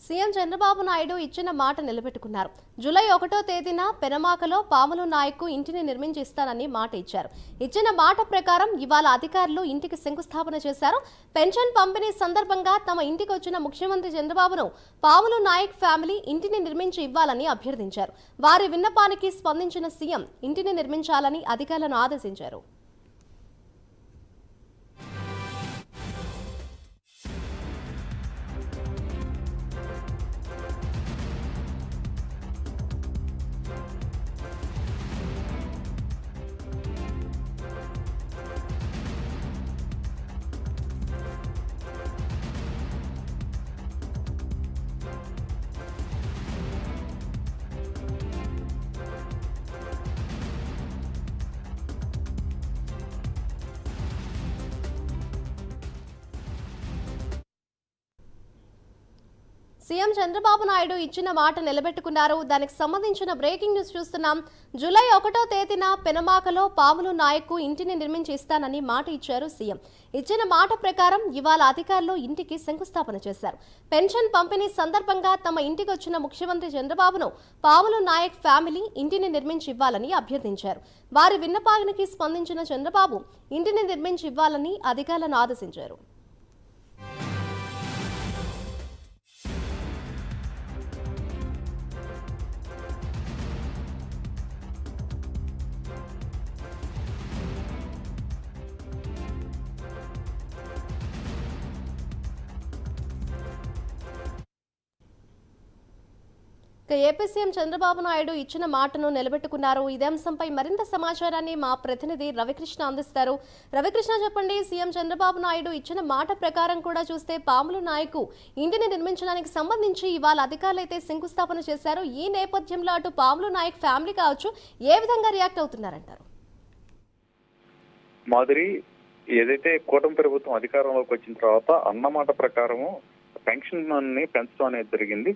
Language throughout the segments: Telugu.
సీఎం చంద్రబాబు నాయుడు ఇచ్చిన మాట నిలబెట్టుకున్నారు. జూలై 1వ తేదీన పెనమాకలో పాములు నాయక్కు ఇంటిని నిర్మించి ఇస్తానని మాట ఇచ్చారు. ఇచ్చిన మాట ప్రకారం ఇవాళ అధికారులు ఇంటికి శంకుస్థాపన చేశారు. పెన్షన్ పంపిణీ సందర్భంగా తమ ఇంటికి వచ్చిన ముఖ్యమంత్రి చంద్రబాబును పాములు నాయక్ ఫ్యామిలీ ఇంటిని నిర్మించి ఇవ్వాలని అభ్యర్థించారు. వారి విన్నపానికి స్పందించిన సీఎం ఇంటిని నిర్మించాలని అధికారులను ఆదేశించారు. సీఎం చంద్రబాబు నాయుడు ఇచ్చిన మాట నిలబెట్టుకున్నారు. దానికి సంబంధించిన బ్రేకింగ్ న్యూస్ చూస్తున్నాం. జూలై 1వ తేదీన పెనమాకలో పాములు నాయక్కు ఇంటిని నిర్మించి ఇస్తానని మాట ఇచ్చారు సీఎం. ఇచ్చిన మాట ప్రకారం ఇవాళ అధికారులు ఇంటికి శంకుస్థాపన చేశారు. పెన్షన్ పంపిణీ సందర్భంగా తమ ఇంటికి వచ్చిన ముఖ్యమంత్రి చంద్రబాబును పాములు నాయక్ ఫ్యామిలీ ఇంటిని నిర్మించి ఇవ్వాలని అభ్యర్థించారు. వారి విన్నపానికి స్పందించిన చంద్రబాబు ఇంటిని నిర్మించి ఇవ్వాలని అధికారులను ఆదేశించారు. ఏపీ సీఎం చంద్రబాబు నాయుడు ఇచ్చిన మాటను నిలబెట్టుకున్నారు. ఇదే అంశంపై మరింత సమాచారాన్ని మా ప్రతినిధి రవికృష్ణ అందిస్తారు. రవికృష్ణ, చెప్పండి. సీఎం చంద్రబాబు నాయుడు ఇచ్చిన మాట ప్రకారం కూడా చూస్తే పాములు నాయకు ఇంటిని నిర్మించడానికి సంబంధించి ఇవాళ అధికారులు అయితే శంకుస్థాపన చేశారు. ఈ నేపథ్యంలో అటు పాములు నాయక్ ఫ్యామిలీ కావచ్చు, ఏ విధంగా రియాక్ట్ అవుతున్నారంటారు? మాదిరి, ఏదైతే కూటమి ప్రభుత్వం అధికారంలోకి వచ్చిన తర్వాత అన్నమాట ప్రకారము పెన్షన్ ని పెంచడం అనేది జరిగింది.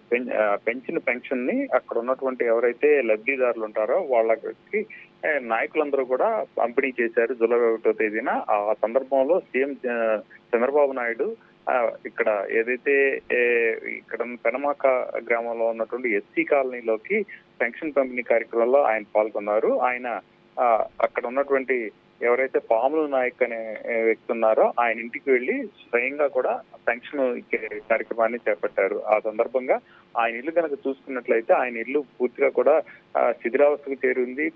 పెంచిన పెన్షన్ ని అక్కడ ఉన్నటువంటి ఎవరైతే లబ్ధిదారులు ఉంటారో వాళ్ళకి నాయకులందరూ కూడా పంపిణీ చేశారు జూలై 1వ తేదీన. ఆ సందర్భంలో సీఎం చంద్రబాబు నాయుడు ఇక్కడ ఏదైతే ఇక్కడ పెనమాక గ్రామంలో ఉన్నటువంటి ఎస్సీ కాలనీలోకి పెన్షన్ పంపిణీ కార్యక్రమంలో ఆయన పాల్గొన్నారు. ఆయన అక్కడ ఉన్నటువంటి ఎవరైతే పాములు నాయక్ అనే వ్యక్తి ఉన్నారో ఆయన ఇంటికి వెళ్లి స్వయంగా కూడా పెన్షన్ కార్యక్రమాన్ని చేపట్టారు. ఆ సందర్భంగా ఆయన ఇల్లు కనుక చూసుకున్నట్లయితే ఆయన ఇల్లు పూర్తిగా కూడా శిథిలావస్థకు చేరింది.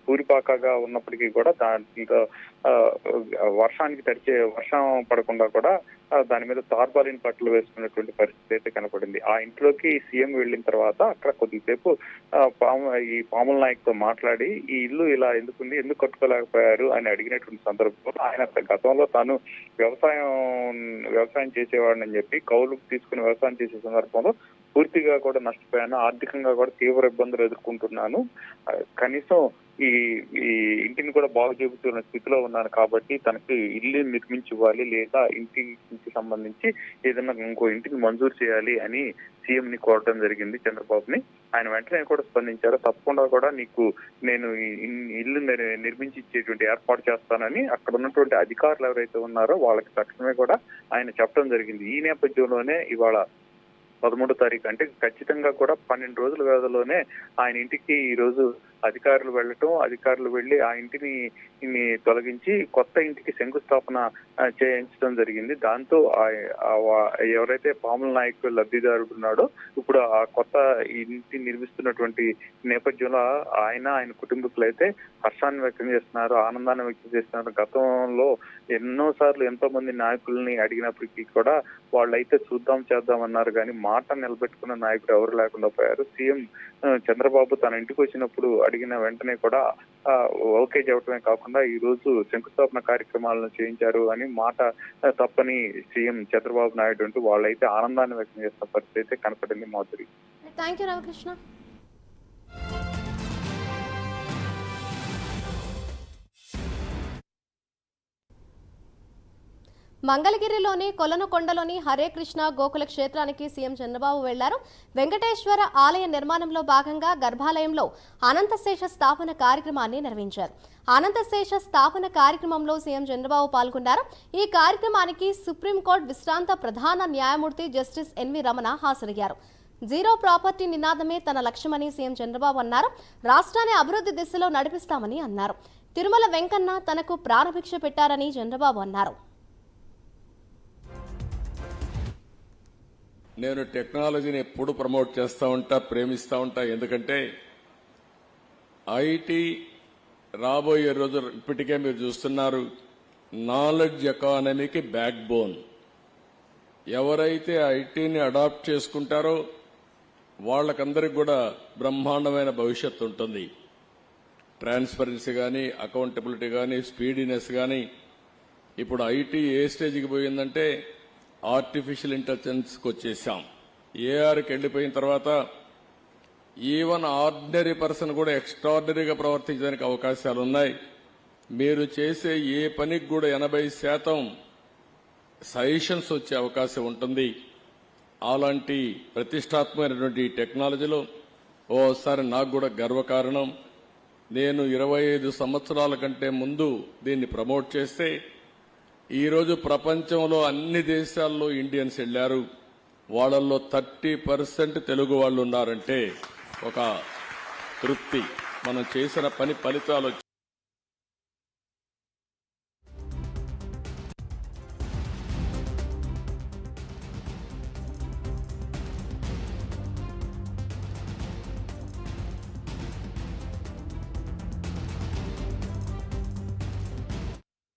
పూరిపాకగా ఉన్నప్పటికీ కూడా దాంట్లో వర్షం పడకుండా కూడా దాని మీద తార్పాలిన్ పట్టలు వేసుకున్నటువంటి పరిస్థితి అయితే కనపడింది. ఆ ఇంట్లోకి సీఎం వెళ్ళిన తర్వాత అక్కడ కొద్దిసేపు ఈ పాముల నాయక్ తో మాట్లాడి ఈ ఇల్లు ఇలా ఎందుకు కట్టుకోలేకపోయారు అని అడిగినటువంటి సందర్భంలో ఆయన గతంలో తాను వ్యవసాయం చేసేవాడిని చెప్పి కౌలుకు తీసుకుని వ్యవసాయం చేసే సందర్భంలో పూర్తిగా కూడా నష్టపోయాను, ఆర్థికంగా కూడా తీవ్ర ఇబ్బందులు ఎదుర్కొంటున్నాను, కనీసం ఈ ఇంటిని కూడా బాగు చేపుతున్న స్థితిలో ఉన్నాను కాబట్టి తనకి ఇల్లు నిర్మించి ఇవ్వాలి, లేదా ఇంటికి సంబంధించి ఏదైనా ఇంకో ఇంటిని మంజూరు చేయాలి అని సీఎం ని కోరడం జరిగింది చంద్రబాబుని. ఆయన వెంటనే కూడా స్పందించారు. తప్పకుండా కూడా నేను ఇల్లు నిర్మించి ఇచ్చేటువంటి ఏర్పాటు చేస్తానని అక్కడ ఉన్నటువంటి అధికారులు ఎవరైతే ఉన్నారో వాళ్ళకి తక్షణమే కూడా ఆయన చెప్పడం జరిగింది. ఈ నేపథ్యంలోనే ఇవాళ 13వ తారీఖు అంటే ఖచ్చితంగా కూడా 12 రోజుల వ్యవధిలోనే ఆయన ఇంటికి ఈ రోజు అధికారులు వెళ్లి ఆ ఇంటిని తొలగించి కొత్త ఇంటికి శంకుస్థాపన చేయించడం జరిగింది. దాంతో ఎవరైతే పాముల నాయక్ లబ్ధిదారుడు ఉన్నాడో ఇప్పుడు ఆ కొత్త ఇంటి నిర్మిస్తున్నటువంటి నేపథ్యంలో ఆయన కుటుంబీకులు అయితే హర్షాన్ని వ్యక్తం చేస్తున్నారు, ఆనందాన్ని వ్యక్తం చేస్తున్నారు. గతంలో ఎన్నోసార్లు ఎంతో మంది నాయకుల్ని అడిగినప్పటికీ కూడా వాళ్ళైతే చేద్దామన్నారు కానీ మాట నిలబెట్టుకున్న నాయకుడు ఎవరు లేకుండా పోయారు. సీఎం చంద్రబాబు తన ఇంటికి వచ్చినప్పుడు అడిగిన వెంటనే కూడా ఓకే చెప్పడమే కాకుండా ఈ రోజు శంకుస్థాపన కార్యక్రమాలను చేయించారు అని మాట తప్పని సీఎం చంద్రబాబు నాయుడు అంటూ వాళ్ళైతే ఆనందాన్ని వ్యక్తం చేస్తున్న పరిస్థితి అయితే కనపడింది. Madhuri, thank you Ramakrishna. మంగళగిరిలోని కొలనుకొండలోని హరే కృష్ణ గోకుల క్షేత్రానికి సీఎం చంద్రబాబు వెళ్లారు. వెంకటేశ్వర ఆలయ నిర్మాణంలో భాగంగా గర్భాలయంలో అనంతశేష స్థాపన కార్యక్రమాన్ని నిర్వహించారు. అనంతశేష స్థాపన కార్యక్రమంలో సీఎం చంద్రబాబు పాల్గొన్నారు. ఈ కార్యక్రమానికి సుప్రీంకోర్టు విశ్రాంత ప్రధాన న్యాయమూర్తి జస్టిస్ ఎన్వి రమణ హాజరయ్యారు. జీరో ప్రాపర్టీ నినాదమే తన లక్ష్యమని సీఎం చంద్రబాబు అన్నారు. రాష్ట్రాన్ని అభివృద్ధి దిశలో నడిపిస్తామని అన్నారు. తిరుమల వెంకన్న తనకు ప్రాణభిక్ష పెట్టారని చంద్రబాబు అన్నారు. నేను టెక్నాలజీని ఎప్పుడు ప్రమోట్ చేస్తూ ఉంటా, ప్రేమిస్తూ ఉంటా. ఎందుకంటే ఐటీ రాబోయే రోజు ఇప్పటికే మీరు చూస్తున్నారు, నాలెడ్జ్ ఎకానమీకి బ్యాక్ బోన్. ఎవరైతే ఐటీని అడాప్ట్ చేసుకుంటారో వాళ్ళకందరికి కూడా బ్రహ్మాండమైన భవిష్యత్తు ఉంటుంది. ట్రాన్స్పరెన్సీ కానీ, అకౌంటబిలిటీ కానీ, స్పీడీనెస్ కానీ. ఇప్పుడు ఐటీ ఏ స్టేజ్కి పోయిందంటే ఆర్టిఫిషియల్ ఇంటెలిజెన్స్కి వచ్చేసాం. ఏఆర్కి వెళ్ళిపోయిన తర్వాత ఈవెన్ ఆర్డినరీ పర్సన్ కూడా ఎక్స్ట్రాడినరీగా ప్రవర్తించడానికి అవకాశాలు ఉన్నాయి. మీరు చేసే ఏ పనికి కూడా 80% సజెషన్స్ వచ్చే అవకాశం ఉంటుంది. అలాంటి ప్రతిష్టాత్మకమైనటువంటి టెక్నాలజీలో ఓసారి నాకు కూడా గర్వకారణం. నేను 25 సంవత్సరాల కంటే ముందు దీన్ని ప్రమోట్ చేస్తే ఈరోజు ప్రపంచంలో అన్ని దేశాల్లో ఇండియన్స్ వెళ్లారు. వాళ్ళల్లో 30% తెలుగు వాళ్ళు ఉన్నారంటే ఒక తృప్తి. మనం చేసిన పని ఫలితాలు